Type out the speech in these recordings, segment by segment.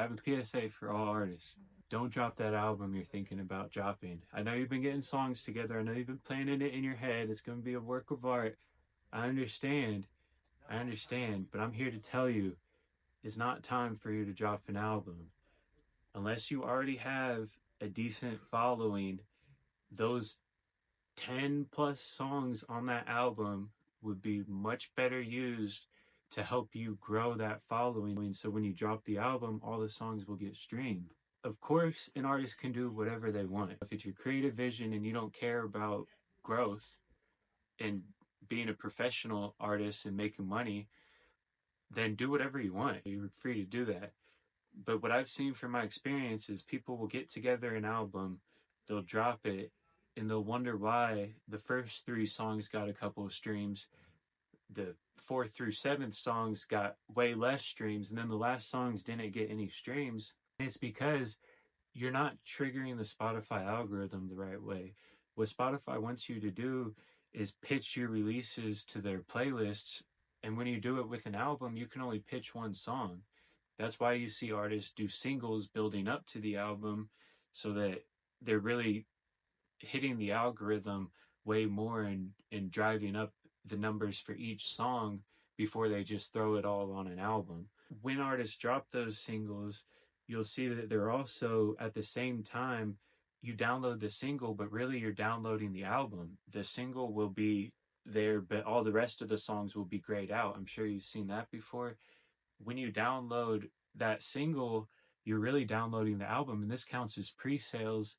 have a PSA for all artists. Don't drop that album you're thinking about dropping. I know you've been getting songs together. I know you've been planning it in your head. It's going to be a work of art. I understand. But I'm here to tell you it's not time for you to drop an album. Unless you already have a decent following, those 10 plus songs on that album would be much better used to help you grow that following. So when you drop the album, all the songs will get streamed. Of course, an artist can do whatever they want. If it's your creative vision and you don't care about growth and being a professional artist and making money, then do whatever you want. You're free to do that. But what I've seen from my experience is people will get together an album, they'll drop it, and they'll wonder why the first 3 songs got a couple of streams, the 4th through 7th songs got way less streams, and then the last songs didn't get any streams. And it's because you're not triggering the Spotify algorithm the right way. What Spotify wants you to do is pitch your releases to their playlists, and when you do it with an album, you can only pitch one song. That's why you see artists do singles building up to the album, so that they're really hitting the algorithm way more and driving up the numbers for each song before they just throw it all on an album. When artists drop those singles, you'll see that they're also, at the same time, you download the single, but really you're downloading the album. The single will be there, but all the rest of the songs will be grayed out. I'm sure you've seen that before. When you download that single, you're really downloading the album, and this counts as pre-sales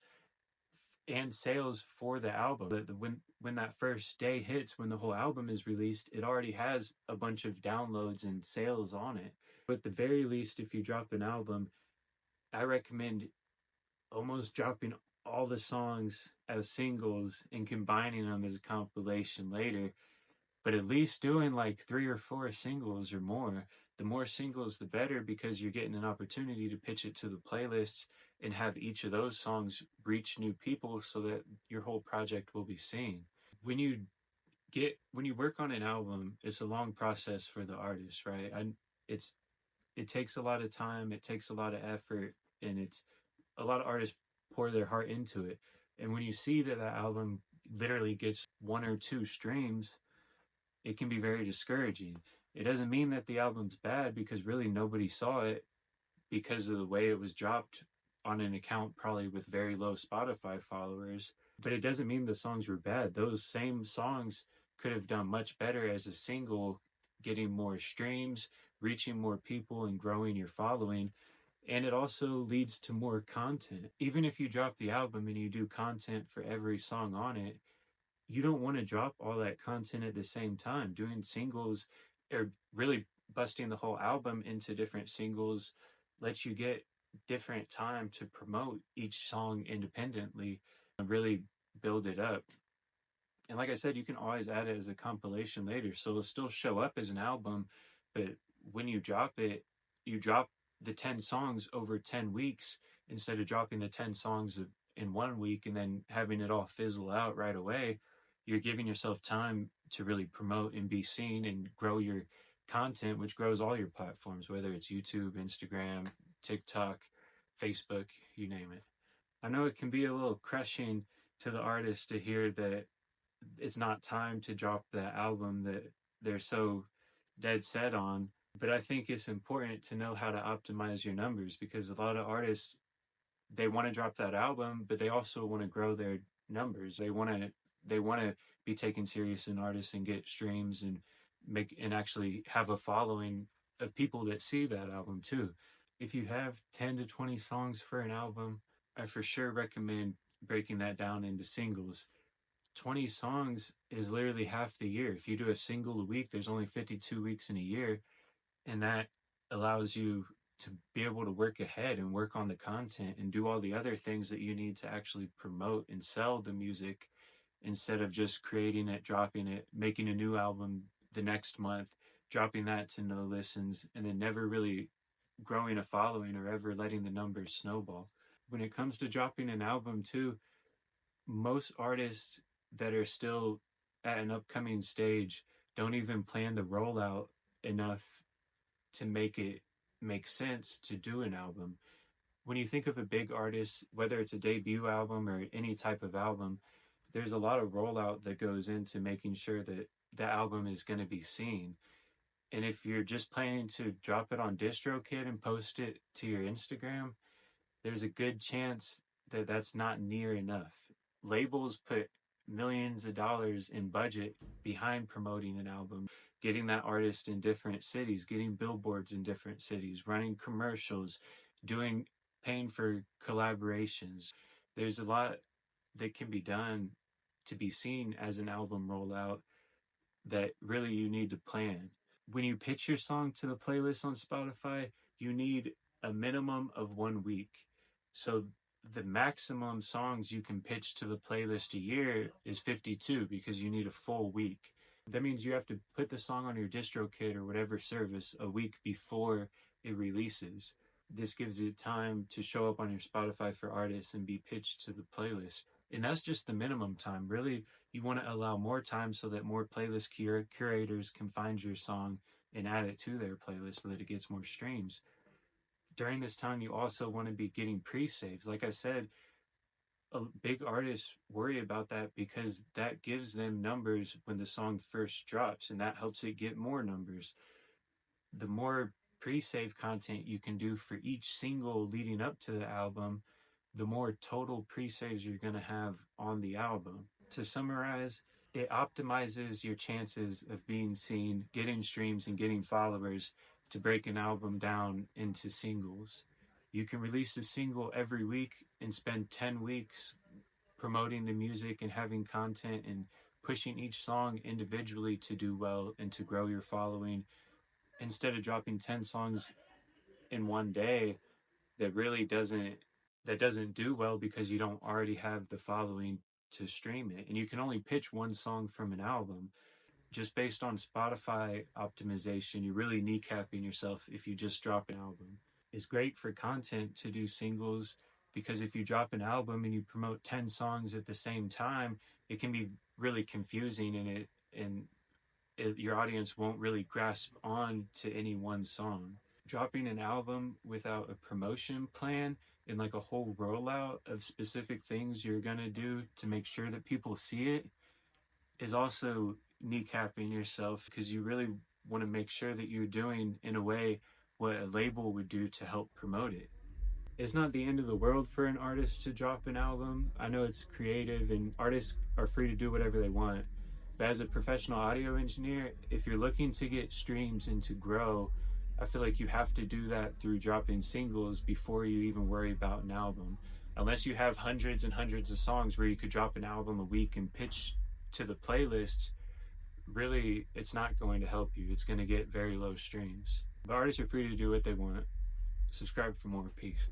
and sales for the album. But when that first day hits, when the whole album is released, it already has a bunch of downloads and sales on it. But at the very least, if you drop an album, I recommend almost dropping all the songs as singles and combining them as a compilation later, but at least doing like 3 or 4 singles or more. The more singles, the better, because you're getting an opportunity to pitch it to the playlists and have each of those songs reach new people so that your whole project will be seen. When you work on an album, it's a long process for the artist, right? It takes a lot of time, it takes a lot of effort, and it's a lot of artists pour their heart into it. And when you see that album literally gets 1 or 2 streams, it can be very discouraging. It doesn't mean that the album's bad, because really nobody saw it because of the way it was dropped on an account probably with very low Spotify followers. But it doesn't mean the songs were bad. Those same songs could have done much better as a single, getting more streams, reaching more people, and growing your following. And it also leads to more content. Even if you drop the album and you do content for every song on it, you don't want to drop all that content at the same time. Doing singles, or really busting the whole album into different singles, lets you get different time to promote each song independently and really build it up. And like I said, you can always add it as a compilation later, so it'll still show up as an album, but when you drop it, you drop the 10 songs over 10 weeks instead of dropping the 10 songs in 1 week and then having it all fizzle out right away. You're giving yourself time to really promote and be seen and grow your content, which grows all your platforms, whether it's YouTube, Instagram, TikTok, Facebook, you name it. I know it can be a little crushing to the artist to hear that it's not time to drop the album that they're so dead set on, but I think it's important to know how to optimize your numbers, because a lot of artists, they want to drop that album, but they also want to grow their numbers. They want to be taken serious as artists and get streams and actually have a following of people that see that album too. If you have 10 to 20 songs for an album, I for sure recommend breaking that down into singles. 20 songs is literally half the year. If you do a single a week, there's only 52 weeks in a year, and that allows you to be able to work ahead and work on the content and do all the other things that you need to actually promote and sell the music, instead of just creating it, dropping it, making a new album the next month, dropping that to no listens, and then never really growing a following or ever letting the numbers snowball. When it comes to dropping an album too, most artists that are still at an upcoming stage don't even plan the rollout enough to make it make sense to do an album. When you think of a big artist, whether it's a debut album or any type of album, there's a lot of rollout that goes into making sure that the album is going to be seen. And if you're just planning to drop it on distrokid and post it to your Instagram, there's a good chance that that's not near enough. Labels put millions of dollars in budget behind promoting an album, getting that artist in different cities, getting billboards in different cities, running commercials, paying for collaborations. There's a lot that can be done to be seen as an album rollout that really you need to plan. When you pitch your song to the playlist on Spotify, you need a minimum of 1 week. So the maximum songs you can pitch to the playlist a year is 52 because you need a full week. That means you have to put the song on your DistroKid or whatever service a week before it releases. This gives it time to show up on your Spotify for artists and be pitched to the playlist. And that's just the minimum time. Really, you want to allow more time so that more playlist curators can find your song and add it to their playlist so that it gets more streams. During this time, you also want to be getting pre-saves. Like I said, big artists worry about that because that gives them numbers when the song first drops, and that helps it get more numbers. The more pre-save content you can do for each single leading up to the album, the more total pre-saves you're going to have on the album. To summarize, it optimizes your chances of being seen, getting streams, and getting followers to break an album down into singles. You can release a single every week and spend 10 weeks promoting the music and having content and pushing each song individually to do well and to grow your following, instead of dropping 10 songs in one day that really doesn't do well because you don't already have the following to stream it. And you can only pitch one song from an album. Just based on Spotify optimization, you're really kneecapping yourself if you just drop an album. It's great for content to do singles because if you drop an album and you promote 10 songs at the same time, it can be really confusing and your audience won't really grasp on to any one song. Dropping an album without a promotion plan and like a whole rollout of specific things you're going to do to make sure that people see it is also kneecapping yourself, because you really want to make sure that you're doing in a way what a label would do to help promote it. It's not the end of the world for an artist to drop an album. I know it's creative and artists are free to do whatever they want. But as a professional audio engineer, if you're looking to get streams and to grow, I feel like you have to do that through dropping singles before you even worry about an album. Unless you have hundreds and hundreds of songs where you could drop an album a week and pitch to the playlist, really, it's not going to help you. It's going to get very low streams. But artists are free to do what they want. Subscribe for more. Peace.